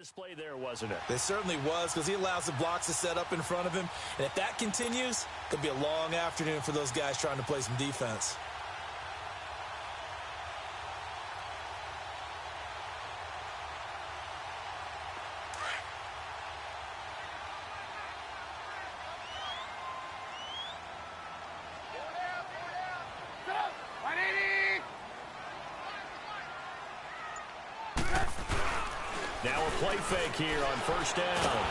display there, wasn't it? It certainly was, because he allows the blocks to set up in front of him. And if that continues, it'll be a long afternoon for those guys trying to play some defense. Now a play fake here on first down.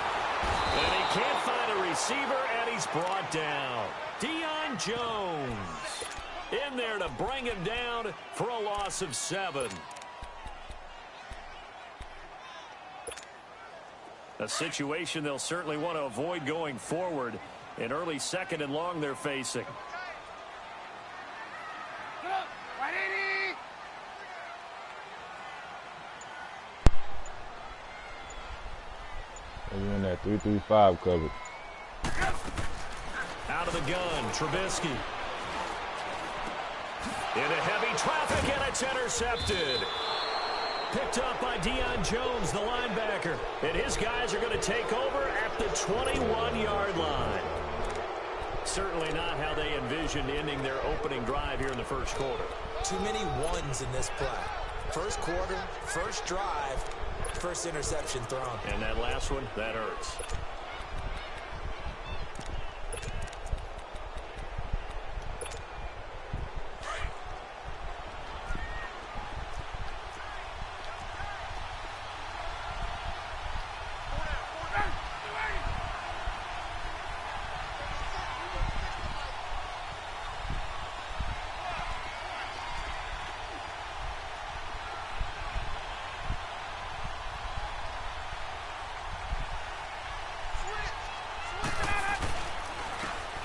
And he can't find a receiver, and he's brought down. Deion Jones in there to bring him down for a loss of 7. A situation they'll certainly want to avoid going forward. An early 2nd and long they're facing. You're in that 3-3-5 coverage. Out of the gun, Trubisky. Into heavy traffic, and it's intercepted. Picked up by Deion Jones, the linebacker. And his guys are going to take over at the 21-yard line. Certainly not how they envisioned ending their opening drive here in the first quarter. Too many ones in this play. First quarter, first drive, first interception thrown. And that last one, that hurts.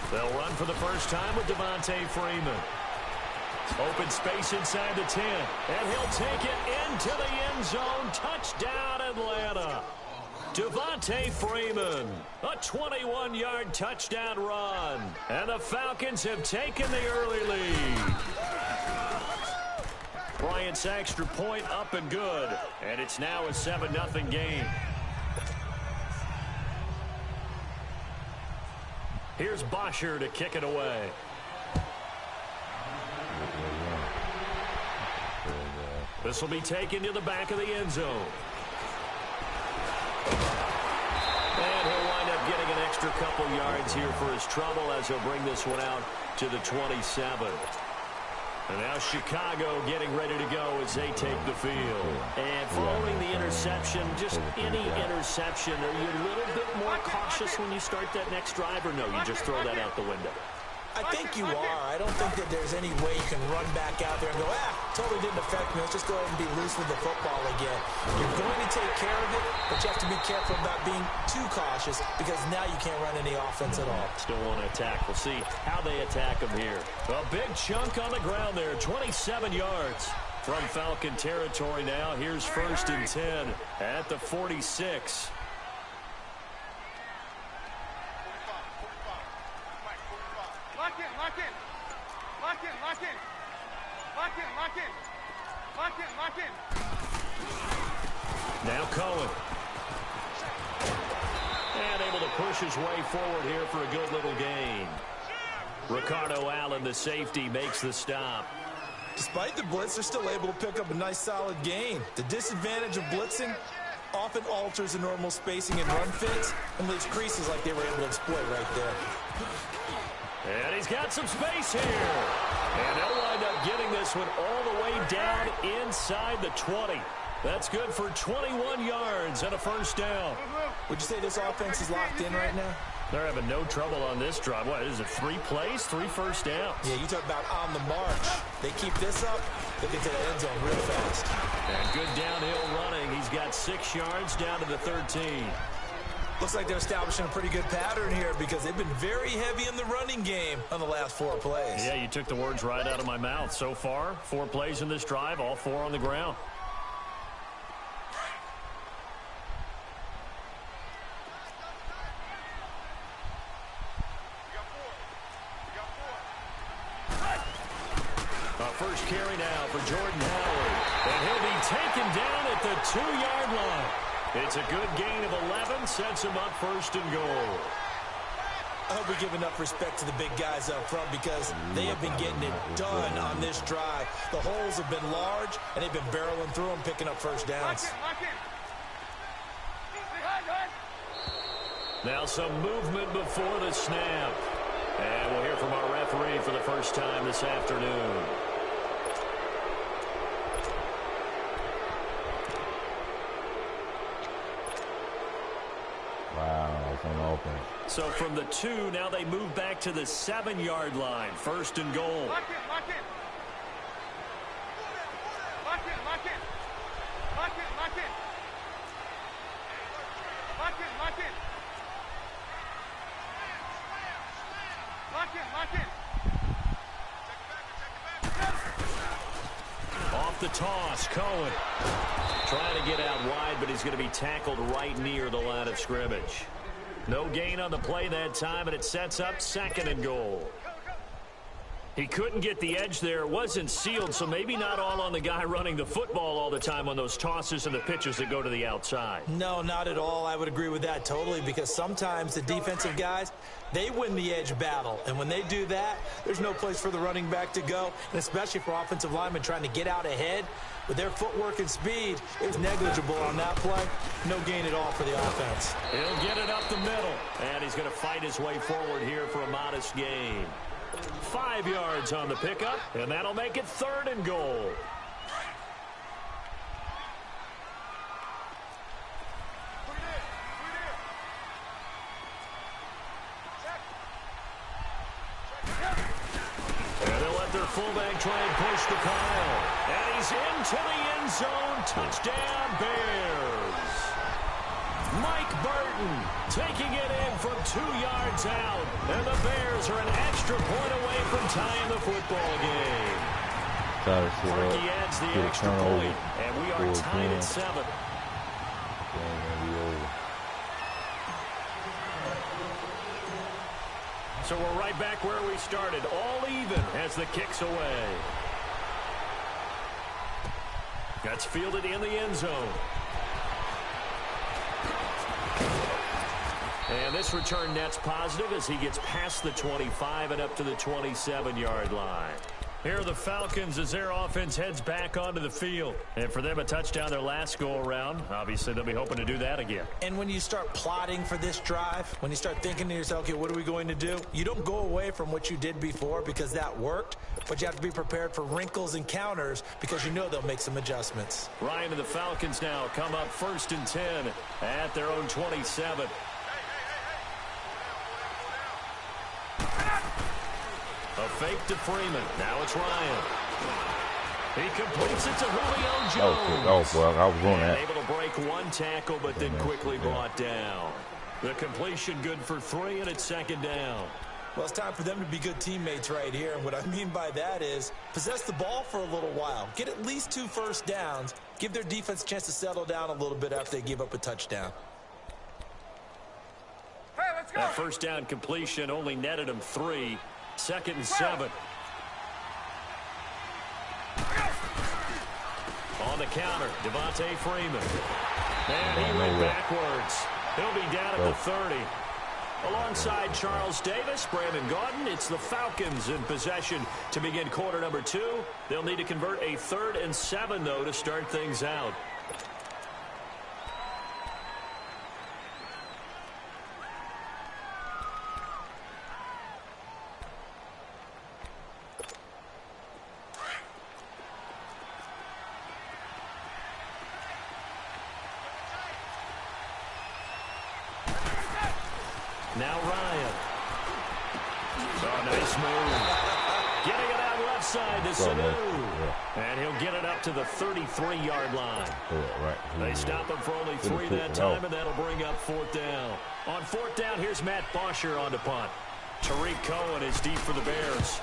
They'll run for the first time with Devontae Freeman. Open space inside the 10. And he'll take it into the end zone. Touchdown, Atlanta. Devontae Freeman. A 21-yard touchdown run. And the Falcons have taken the early lead. Bryant's extra point up and good. And it's now a 7-0 game. Here's Bosher to kick it away. This will be taken to the back of the end zone. And he'll wind up getting an extra couple yards here for his trouble as he'll bring this one out to the 27. And now Chicago getting ready to go as they take the field. And following the interception, just any interception, are you a little bit more cautious when you start that next drive, or no, you just throw that out the window? I think you are. I don't think that there's any way you can run back out there and go, totally didn't affect me. Let's just go ahead and be loose with the football again. You're going to take care of it, but you have to be careful about being too cautious because now you can't run any offense at all. Still want to attack. We'll see how they attack him here. A big chunk on the ground there, 27 yards from Falcon territory now. Here's 1st and 10 at the 46. Now Cohen. And able to push his way forward here for a good little gain. Ricardo Allen, the safety, makes the stop. Despite the blitz, they're still able to pick up a nice solid gain. The disadvantage of blitzing often alters the normal spacing and run fits and leaves creases like they were able to exploit right there. And he's got some space here. And they'll wind up getting this one all the way down inside the 20. That's good for 21 yards and a first down. Would you say this offense is locked in right now? They're having no trouble on this drive. What is it, 3 plays, 3 first downs? Yeah, you talk about on the march. They keep this up, they get to the end zone real fast. And good downhill running. He's got 6 yards down to the 13. Looks like they're establishing a pretty good pattern here because they've been very heavy in the running game on the last 4 plays. Yeah, you took the words right out of my mouth. So far, 4 plays in this drive, all 4 on the ground. First carry now for Jordan Howard. And he'll be taken down at the 2-yard line. It's a good gain of 11, sets him up first and goal. I hope we give enough respect to the big guys up front because they have been getting it done on this drive. The holes have been large, and they've been barreling through them, picking up first downs. Now some movement before the snap. And we'll hear from our referee for the first time this afternoon. Wow, it's on open. So from the 2, now they move back to the 7-yard line. First and goal. Lock it, lock it. Lock it, lock it. Lock it, lock it. Lock it, lock it. Lock it, lock it. Off the toss, Cohen. Trying to get out wide, but he's going to be tackled right near the line of scrimmage. No gain on the play that time, and it sets up second and goal. He couldn't get the edge there. It wasn't sealed, so maybe not all on the guy running the football all the time on those tosses and the pitches that go to the outside. No, not at all. I would agree with that totally because sometimes the defensive guys, they win the edge battle. And when they do that, there's no place for the running back to go, and especially for offensive linemen trying to get out ahead. With their footwork and speed, it was negligible on that play. No gain at all for the offense. He'll get it up the middle, and he's going to fight his way forward here for a modest gain. 5 yards on the pickup, and that'll make it third and goal. And they'll let their fullback try and push the pile. And he's into the end zone. Touchdown, Bears. Mike Burton taking it in from 2 yards out. And the Bears are an extra point away from tying the football game. Parkey adds the extra point, and we are tied at 7. So we're right back where we started, all even as the kick's away. That's fielded in the end zone. And this return net's positive as he gets past the 25 and up to the 27-yard line. Here are the Falcons as their offense heads back onto the field. And for them, a touchdown their last go-around. Obviously, they'll be hoping to do that again. And when you start plotting for this drive, when you start thinking to yourself, okay, what are we going to do? You don't go away from what you did before because that worked, but you have to be prepared for wrinkles and counters because you know they'll make some adjustments. Ryan and the Falcons now come up 1st and 10 at their own 27. A fake to Freeman. Now it's Ryan. He completes it to Julio Jones. I was on that. Able to break one tackle, but then quickly brought down. The completion good for 3, and it's 2nd down. Well, it's time for them to be good teammates right here. And what I mean by that is possess the ball for a little while. Get at least 2 first downs. Give their defense a chance to settle down a little bit after they give up a touchdown. Hey, let's go. That first down completion only netted him 3. 2nd and 7. On the counter, Devontae Freeman. And he went backwards. He'll be down at the 30. Alongside Charles Davis, Brandon Gaudin, it's the Falcons in possession to begin quarter number 2. They'll need to convert a 3rd and 7, though, to start things out. Now Ryan. Oh, nice move. Getting it out left side to Sanu. And he'll get it up to the 33-yard line. They stop him for only 3 that time, and that'll bring up 4th down. On 4th down, here's Matt Bosher on to punt. Tariq Cohen is deep for the Bears.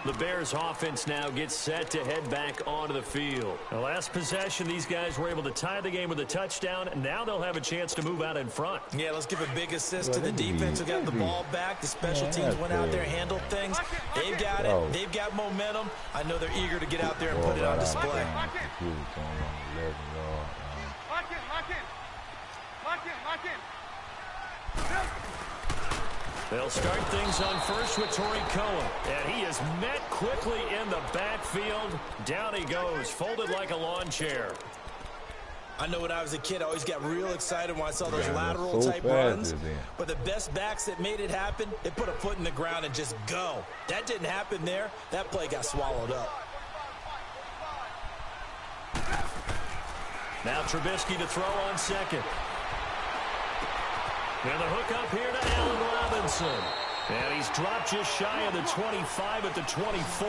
The Bears offense now gets set to head back onto the field. The last possession, these guys were able to tie the game with a touchdown, and now they'll have a chance to move out in front. Yeah, let's give a big assist to the defense who got the ball back. The special teams went out there, handled things. They've got it. They've got momentum. I know they're eager to get out there and put it on display. Lock in, lock in, lock in. They'll start things on first with Torrey Cohen. And he is met quickly in the backfield. Down he goes, folded like a lawn chair. I know when I was a kid, I always got real excited when I saw those lateral-type runs. But the best backs that made it happen, they put a foot in the ground and just go. That didn't happen there. That play got swallowed up. Now Trubisky to throw on second. And the hook up here to Allen Robinson. And he's dropped just shy of the 25 at the 24.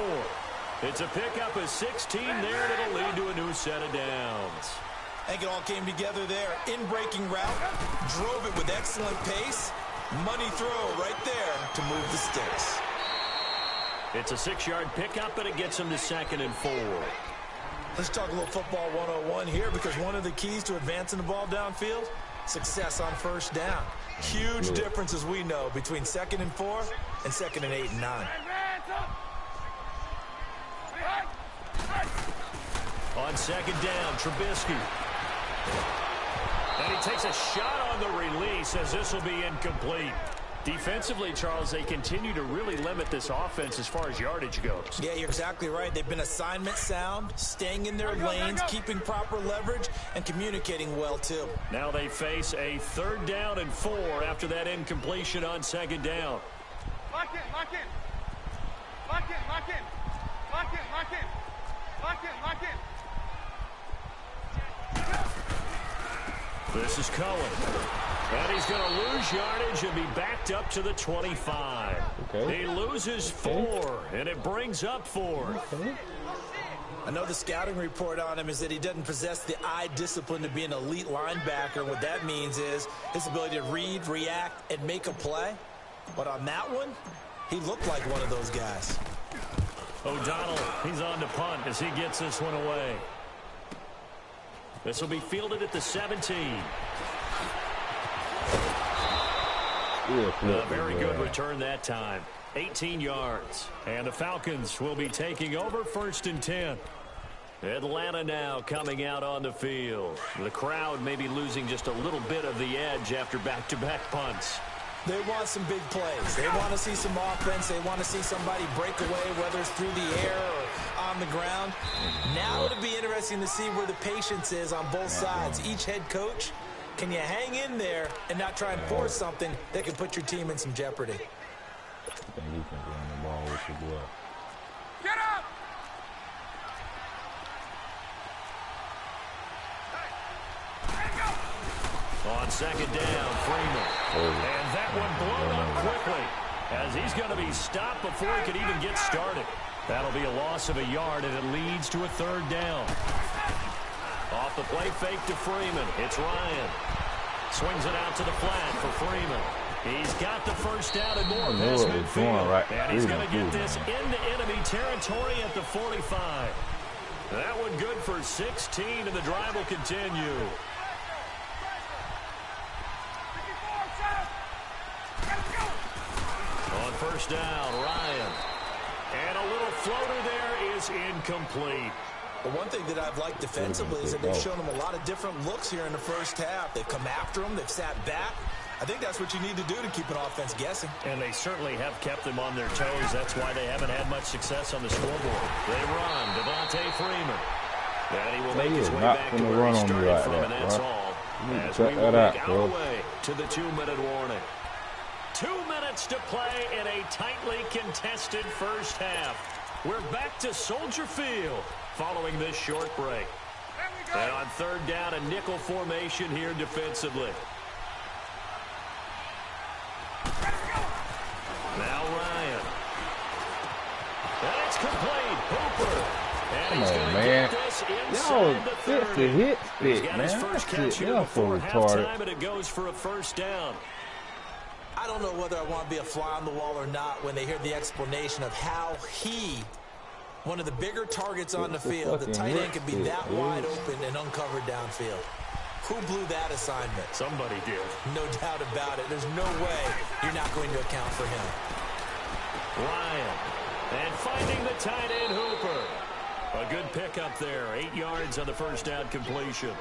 It's a pickup of 16 there, and it'll lead to a new set of downs. I think it all came together there. In-breaking route, drove it with excellent pace. Money throw right there to move the sticks. It's a 6-yard pickup, but it gets him to 2nd and 4. Let's talk a little football 101 here, because one of the keys to advancing the ball downfield, success on first down. Huge difference, as we know, between 2nd and 4 and 2nd and 8 and 9. On 2nd down, Trubisky. And he takes a shot on the release as this will be incomplete. Defensively, Charles, they continue to really limit this offense as far as yardage goes. Yeah, you're exactly right. They've been assignment sound, staying in their lanes, keeping proper leverage, and communicating well, too. Now they face a 3rd down and 4 after that incompletion on 2nd down. Lock in, lock in. Lock in, lock in. Lock in, lock in. Lock in, lock in. This is Cohen. And he's going to lose yardage and be backed up to the 25. Okay. He loses 4, and it brings up 4. Okay. I know the scouting report on him is that he doesn't possess the eye discipline to be an elite linebacker. What that means is his ability to read, react, and make a play. But on that one, he looked like one of those guys. O'Donnell, he's on to punt as he gets this one away. This will be fielded at the 17. A very good return that time. 18 yards. And the Falcons will be taking over 1st and 10. Atlanta now coming out on the field. The crowd may be losing just a little bit of the edge after back-to-back punts. They want some big plays. They want to see some offense. They want to see somebody break away, whether it's through the air or on the ground. Now it'll be interesting to see where the patience is on both sides. Each head coach, can you hang in there and not try and force something that can put your team in some jeopardy? I think he can run the ball with your boy. Get up! On 2nd down, Freeman. And that one blown up quickly as he's going to be stopped before he could even get started. That'll be a loss of a yard, and it leads to a 3rd down. Off the play fake to Freeman. It's Ryan. Swings it out to the flat for Freeman. He's got the 1st down and more past midfield. And he's going to get this into enemy territory at the 45. That one good for 16, and the drive will continue. On 1st down, Ryan. And a little floater there is incomplete. But one thing that I've liked defensively is that they've shown them a lot of different looks here in the first half. They've come after them. They've sat back. I think that's what you need to do to keep an offense guessing. And they certainly have kept them on their toes. That's why they haven't had much success on the scoreboard. They run. Devontae Freeman. And he will make his way back to where he started from, and that's all. As we will make our way to the 2-minute warning. 2 minutes to play in a tightly contested first half. We're back to Soldier Field following this short break. And on 3rd down, a nickel formation here defensively. Now Ryan. And it's complete. Hooper. And he's going to get this inside the 30. He's got his first catch here before halftime, and it goes for a 1st down. I don't know whether I want to be a fly on the wall or not when they hear the explanation of how one of the bigger targets on the field, the tight end could be that wide open and uncovered downfield. Who blew that assignment? Somebody did. No doubt about it. There's no way you're not going to account for him. Ryan. And finding the tight end Hooper. A good pickup there. 8 yards on the first down completion.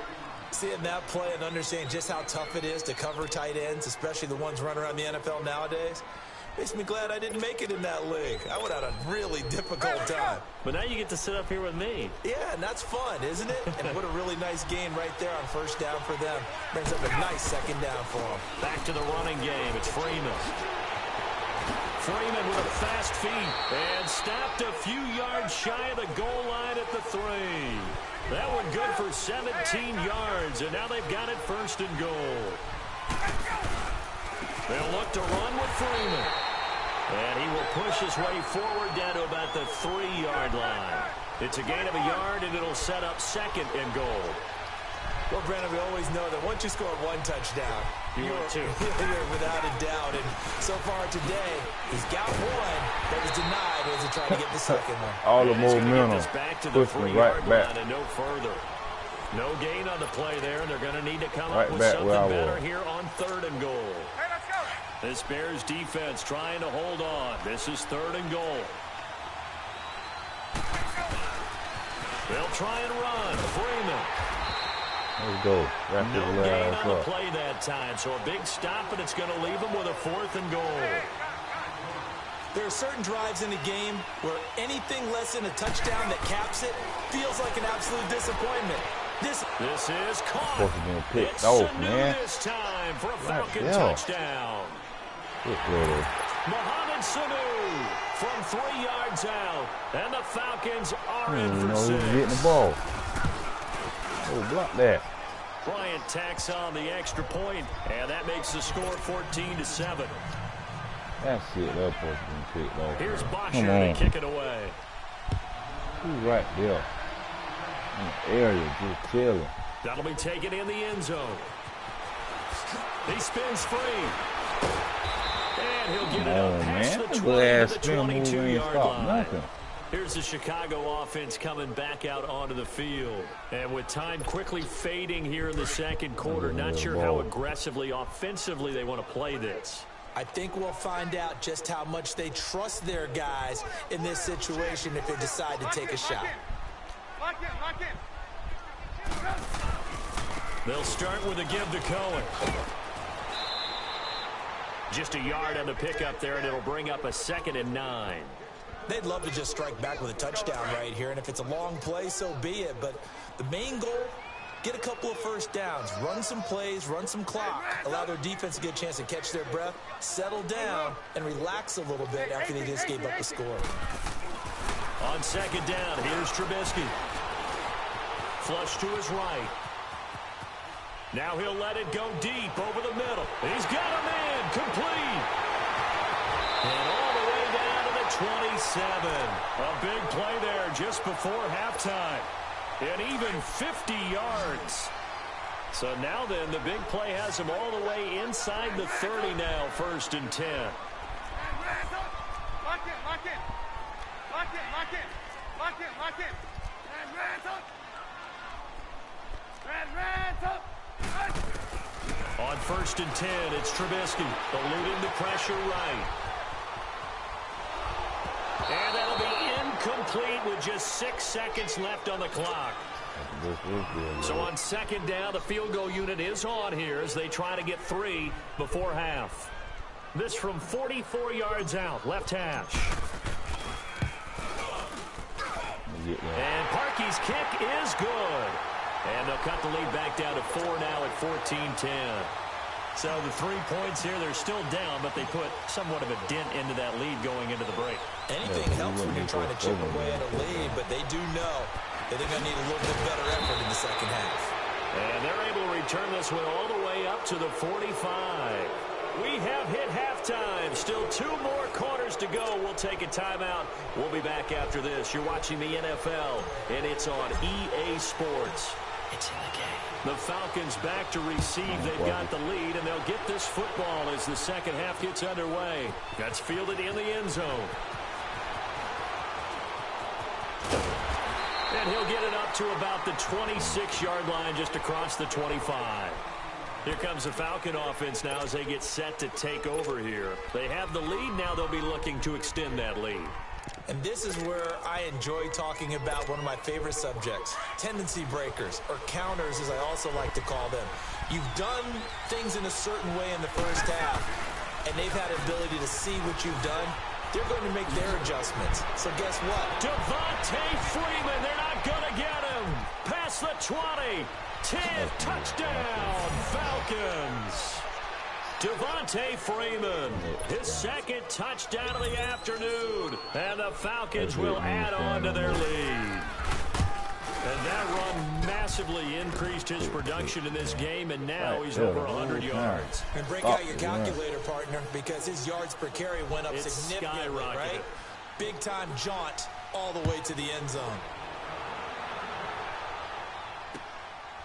Seeing that play and understanding just how tough it is to cover tight ends, especially the ones running around the NFL nowadays, makes me glad I didn't make it in that league. I would have had a really difficult time. But now you get to sit up here with me. Yeah, and that's fun, isn't it? And what a really nice gain right there on first down for them. Brings up a nice second down for them. Back to the running game. It's Freeman. Freeman with a fast feet and stopped a few yards shy of the goal line at the 3. That one good for 17 yards, and now they've got it first and goal. They'll look to run with Freeman. And he will push his way forward down to about the 3-yard line. It's a gain of a yard, and it'll set up second and goal. Well, Brandon, we always know that once you score one touchdown, you're without a doubt. And so far today, he's got one that was denied as he tried to get the second one. All the momentum pushing right back. And no further. No gain on the play there, and they're going to need to come right up with back something better here on 3rd and goal. Hey, let's go. This Bears defense trying to hold on. This is 3rd and goal. They'll try and run. Freeman. Let's go. No gain on the play that time, so a big stop, and it's going to leave them with a 4th and goal. There are certain drives in a game where anything less than a touchdown that caps it feels like an absolute disappointment. This is caught. It's man. This time for a Falcon touchdown. Mohamed Sanu from 3 yards out, and the Falcons are in for 6. He's getting the ball. Oh, block that. Bryant tacks on the extra point, and that makes the score 14-7. That's it. That supposed to be picked off. Here's Bosher to kick it away. He's right there. In the area, just chilling. That'll be taken in the end zone. He spins free. And he'll get it up past the 20 to the 22-yard line. Here's the Chicago offense coming back out onto the field. And with time quickly fading here in the second quarter, not sure how aggressively, offensively they want to play this. I think we'll find out just how much they trust their guys in this situation if they decide to take a shot. Lock in. They'll start with a give to Cohen. Just a yard on the pickup there, and it'll bring up a 2nd and 9. They'd love to just strike back with a touchdown right here, and if it's a long play, so be it. But the main goal, get a couple of first downs, run some plays, run some clock, allow their defense to get a chance to catch their breath, settle down, and relax a little bit after they just gave up a score. On 2nd down, here's Trubisky. Flush to his right. Now he'll let it go deep over the middle. He's got a man complete. And all the way down to the 27. A big play there just before halftime. And even 50 yards. So now then, the big play has him all the way inside the 30 now, 1st and 10. Lock in. On 1st and 10, it's Trubisky eluding the pressure right. And that'll be incomplete with just 6 seconds left on the clock. So on 2nd down, the field goal unit is on here as they try to get 3 before half. This from 44 yards out, left hash. And Parkey's kick is good. And they'll cut the lead back down to 4 now at 14-10. So the 3 points here, they're still down, but they put somewhat of a dent into that lead going into the break. Anything helps when you're trying to chip away at a lead, but they do know that they're going to need a little bit better effort in the second half. And they're able to return this one all the way up to the 45. We have hit halftime. Still 2 more quarters to go. We'll take a timeout. We'll be back after this. You're watching the NFL, and it's on EA Sports. It's in the game. The Falcons back to receive. They've got the lead, and they'll get this football as the second half gets underway. That's fielded in the end zone. And he'll get it up to about the 26-yard line, just across the 25. Here comes the Falcon offense now as they get set to take over here. They have the lead. Now they'll be looking to extend that lead. And this is where I enjoy talking about one of my favorite subjects, tendency breakers, or counters as I also like to call them. You've done things in a certain way in the first half, and they've had the ability to see what you've done. They're going to make their adjustments. So guess what? Devontae Freeman, they're not going to get him. Past the 20. 10, touchdown, Falcons. Devontae Freeman, his second touchdown of the afternoon. And the Falcons will add on to their lead. And that run massively increased his production in this game, and now he's over 100 yards. And break out your calculator, partner, because his yards per carry went up significantly, right? Big-time jaunt all the way to the end zone.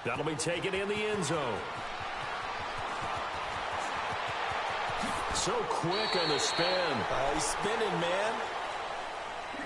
That'll be taken in the end zone. So quick on the spin. He's spinning, man.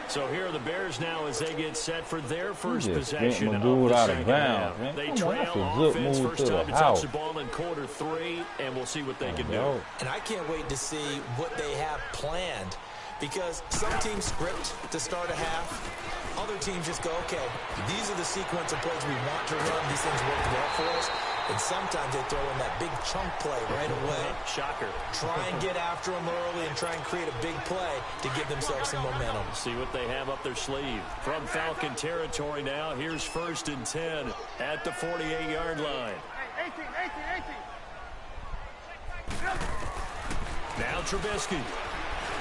So here are the Bears now as they get set for their first possession of the second half. They trail offense, first time to touch the ball in quarter 3, and we'll see what they can do. And I can't wait to see what they have planned, because some teams script to start a half. Other teams just go, okay, these are the sequence of plays we want to run. These things work well for us. And sometimes they throw in that big chunk play right away. Shocker. Try and get after them early and try and create a big play to give themselves some momentum. See what they have up their sleeve. From Falcon territory now, here's 1st and 10 at the 48-yard line. 18. Now Trubisky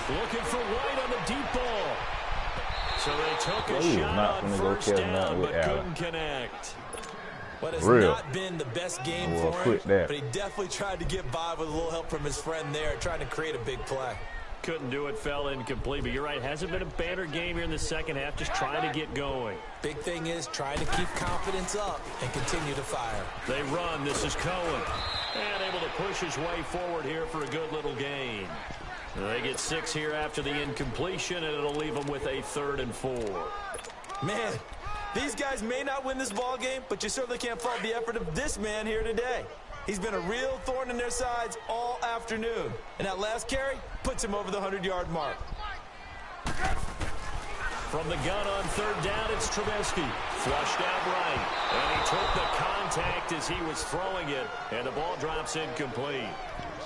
looking for White on the deep ball. So they took a shot on first down, but couldn't connect. But it's not been the best game for him, but he definitely tried to get by with a little help from his friend there, trying to create a big play. Couldn't do it, fell incomplete, but you're right, hasn't been a banner game here in the second half, just trying to get going. Big thing is trying to keep confidence up and continue to fire. They run, this is Cohen, and able to push his way forward here for a good little gain. They get 6 here after the incompletion, and it'll leave them with a 3rd and 4. Man, these guys may not win this ball game, but you certainly can't fault the effort of this man here today. He's been a real thorn in their sides all afternoon. And that last carry puts him over the 100-yard mark. From the gun on 3rd down, it's Trubisky. Flushed out right. And he took the contact as he was throwing it. And the ball drops incomplete.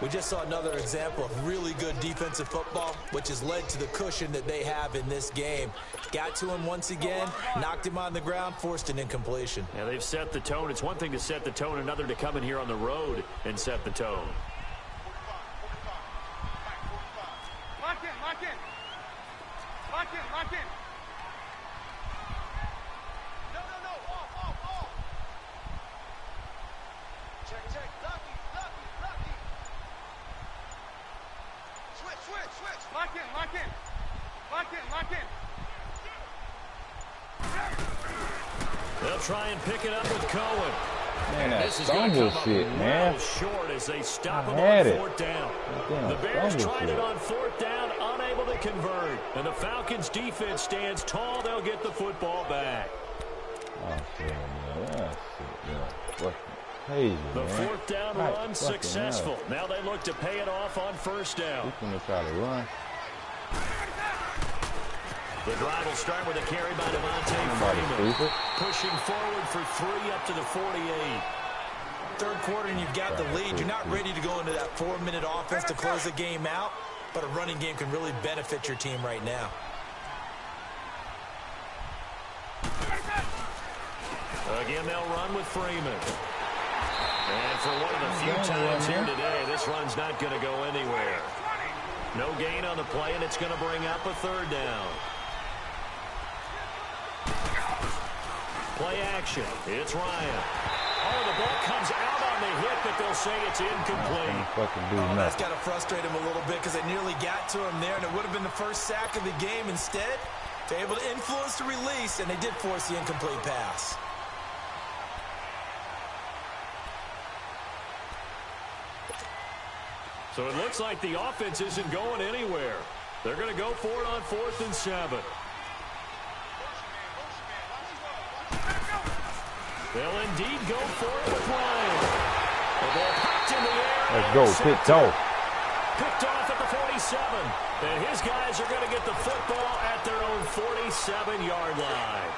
We just saw another example of really good defensive football, which has led to the cushion that they have in this game. Got to him once again, knocked him on the ground, forced an incompletion. Yeah, they've set the tone. It's one thing to set the tone, another to come in here on the road and set the tone. Lock in. No. Off. Check. Lucky. Switch. Lock in. They'll try and pick it up with Cohen. Man, that this is going to come shit, up man. real short as they stop him on it. 4th down. Damn, the Bears tried it on 4th down, unable to convert. And the Falcons' defense stands tall. They'll get the football back. Oh, shit, man. That's fucking crazy, the man. 4th down run successful. Now they look to pay it off on 1st down. He's going to try to run. The drive will start with a carry by Devontae Freeman. Pushing forward for 3 up to the 48. 3rd quarter and you've got the lead. You're not ready to go into that 4-minute offense to close the game out, but a running game can really benefit your team right now. Again, they'll run with Freeman. And for one of the few times here today, this run's not going to go anywhere. No gain on the play, and it's going to bring up a 3rd down. Play action. It's Ryan. Oh, the ball comes out on the hit, but they'll say it's incomplete. That's got to frustrate him a little bit because they nearly got to him there, and it would have been the first sack of the game. Instead, they're able to influence the release, and they did force the incomplete pass. So it looks like the offense isn't going anywhere. They're going to go for it on 4th and 7. They'll indeed go for it with Ryan. The ball popped in the air. Let's go, picked off. Picked off at the 47. And his guys are going to get the football at their own 47-yard line.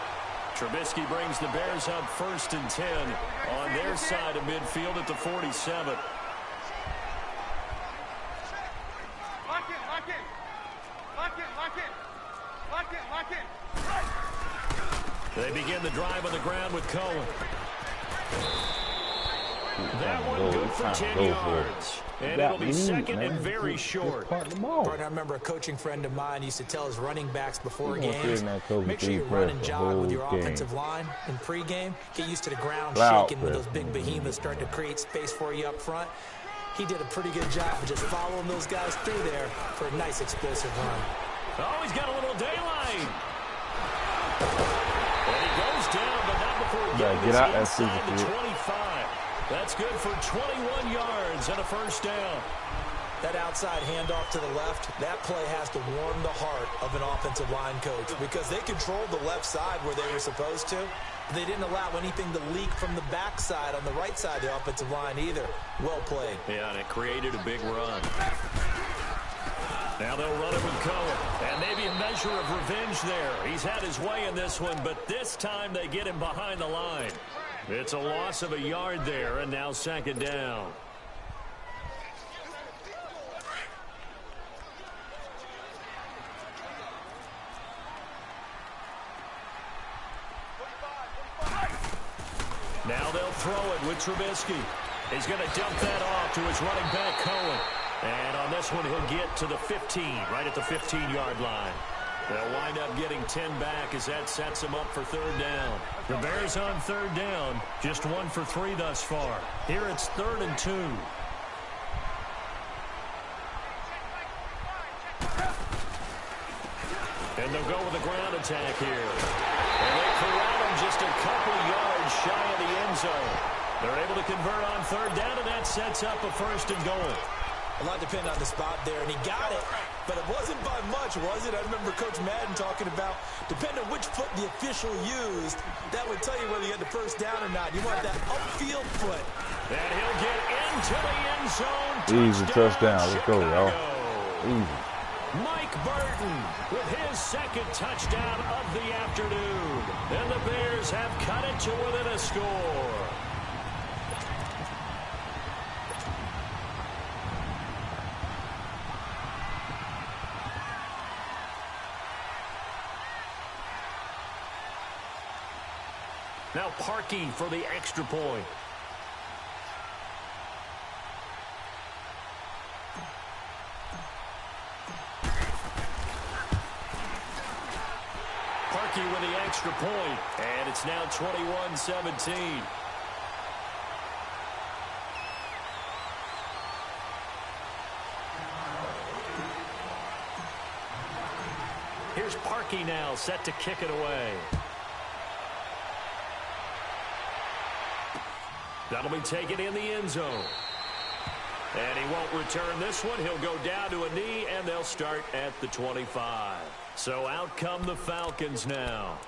Trubisky brings the Bears up 1st and 10 on their side of midfield at the 47. Lock it, lock it. Lock it, lock it. Lock it, lock it. They begin the drive on the ground with Cohen. That one good for 10 yards. And it'll be second and very short. I remember a coaching friend of mine used to tell his running backs before games, make sure you run and jog with your offensive line in pregame. Get used to the ground shaking when those big behemoths start to create space for you up front. He did a pretty good job of just following those guys through there for a nice explosive run. Oh, he's got a little daylight. And he goes down, but not before getting inside the 25. That's good for 21 yards and a first down. That outside handoff to the left, that play has to warm the heart of an offensive line coach because they controlled the left side where they were supposed to. They didn't allow anything to leak from the backside on the right side of the offensive line either. Well played. Yeah, and it created a big run. Now they'll run it with Cohen. And maybe a measure of revenge there. He's had his way in this one, but this time they get him behind the line. It's a loss of a yard there, and now 2nd down. Now they'll throw it with Trubisky. He's going to dump that off to his running back, Cohen. And on this one, he'll get to the 15, right at the 15-yard line. They'll wind up getting 10 back as that sets them up for 3rd down. The Bears on 3rd down, just 1 for 3 thus far. Here it's 3rd and 2. And they'll go with a ground attack here. And they corral him just a couple yards shy of the end zone. They're able to convert on 3rd down, and that sets up a 1st and goal. A lot depended on the spot there, and he got it, but it wasn't by much, was it? I remember Coach Madden talking about, depending on which foot the official used, that would tell you whether you had the first down or not. You want that upfield foot. And he'll get into the end zone. Easy touchdown. Let's go, y'all. Easy. Mike Burton with his 2nd touchdown of the afternoon. And the Bears have cut it to within a score. Now Parkey for the extra point. Parkey with the extra point, and it's now 21-17. Here's Parkey now, set to kick it away. That'll be taken in the end zone. And he won't return this one. He'll go down to a knee, and they'll start at the 25. So out come the Falcons now.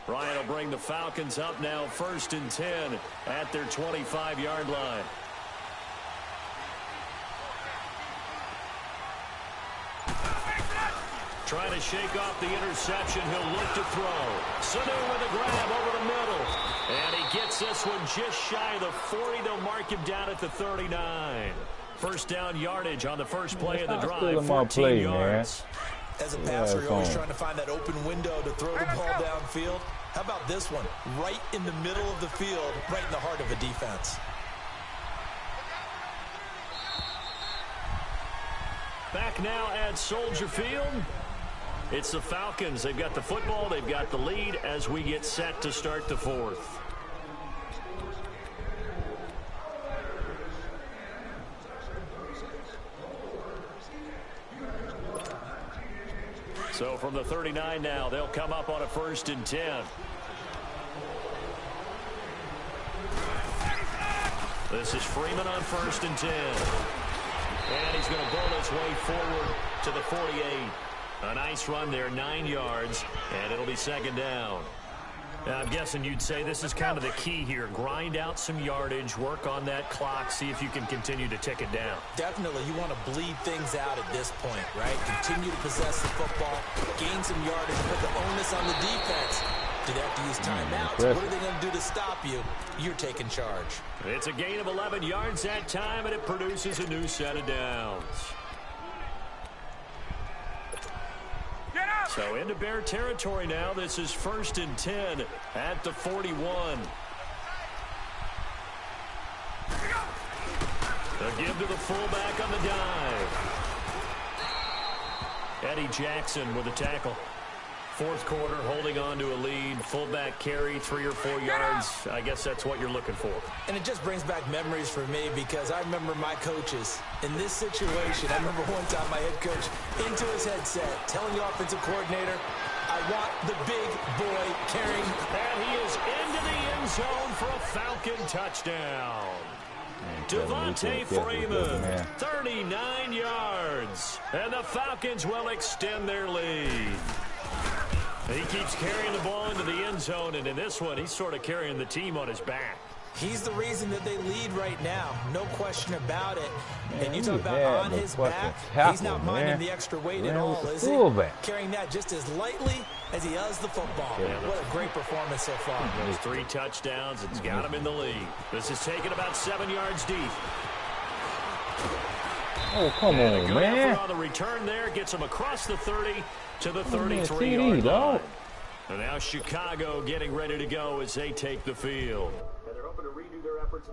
Ryan will bring the Falcons up now 1st and 10 at their 25-yard line. Trying to shake off the interception. He'll look to throw. Sanu with a grab over the middle. And he gets this one just shy of the 40. They'll mark him down at the 39. First down yardage on the first play of the drive. 14 yards. As a passer, you're always trying to find that open window to throw the ball downfield. How about this one? Right in the middle of the field, right in the heart of a defense. Back now at Soldier Field. It's the Falcons. They've got the football. They've got the lead as we get set to start the fourth. So from the 39 now, they'll come up on a 1st and 10. This is Freeman on 1st and 10. And he's going to bowl his way forward to the 48. A nice run there, 9 yards, and it'll be 2nd down. Now, I'm guessing you'd say this is kind of the key here. Grind out some yardage, work on that clock, see if you can continue to tick it down. Definitely, you want to bleed things out at this point, right? Continue to possess the football, gain some yardage, put the onus on the defense. Do they have to use timeouts? What are they going to do to stop you? You're taking charge. It's a gain of 11 yards that time, and it produces a new set of downs. So into Bear territory now. This is 1st and 10 at the 41. The give to the fullback on the dive. Eddie Jackson with a tackle. 4th quarter, holding on to a lead. Fullback carry, 3 or 4 yards. I guess that's what you're looking for. And it just brings back memories for me because I remember my coaches in this situation. I remember one time my head coach into his headset telling the offensive coordinator, I want the big boy carrying. And he is into the end zone for a Falcon touchdown. Devontae Freeman, 39 yards. And the Falcons will extend their lead. He keeps carrying the ball into the end zone, and in this one, he's sort of carrying the team on his back. He's the reason that they lead right now. No question about it. And you talk about on his back, he's not minding the extra weight at all, is he? Carrying that just as lightly as he does the football. Yeah, what a great performance so far. Those 3 touchdowns, it's got him in the lead. This is taken about 7 yards deep. Oh, come on, man. On the return there, gets him across the 30 to the 33-yard line. And now Chicago getting ready to go as they take the field. And they're hoping to redo their efforts.